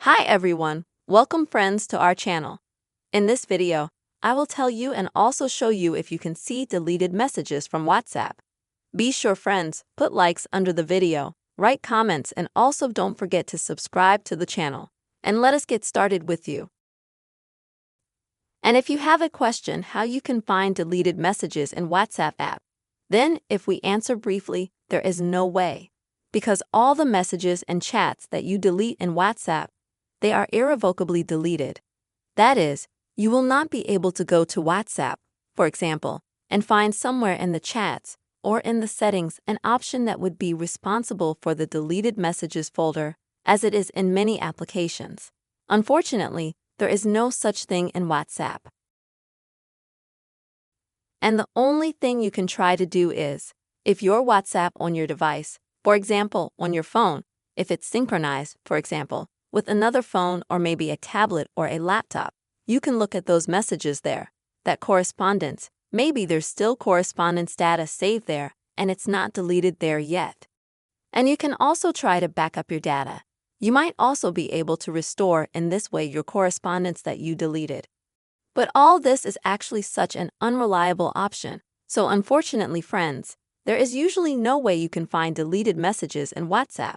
Hi everyone, welcome friends to our channel. In this video, I will tell you and also show you if you can see deleted messages from WhatsApp. Be sure friends, put likes under the video, write comments and also don't forget to subscribe to the channel. And let us get started with you. And if you have a question how you can find deleted messages in WhatsApp app, then if we answer briefly, there is no way. Because all the messages and chats that you delete in WhatsApp, they are irrevocably deleted. That is, you will not be able to go to WhatsApp, for example, and find somewhere in the chats or in the settings an option that would be responsible for the deleted messages folder, as it is in many applications. Unfortunately, there is no such thing in WhatsApp. And the only thing you can try to do is, if your WhatsApp on your device, for example, on your phone, if it's synchronized, for example, with another phone or maybe a tablet or a laptop, you can look at those messages there. That correspondence, maybe there's still correspondence data saved there and it's not deleted there yet. And you can also try to back up your data. You might also be able to restore in this way your correspondence that you deleted. But all this is actually such an unreliable option. So unfortunately, friends, there is usually no way you can find deleted messages in WhatsApp.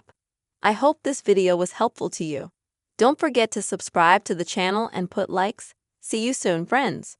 I hope this video was helpful to you. Don't forget to subscribe to the channel and put likes. See you soon, friends.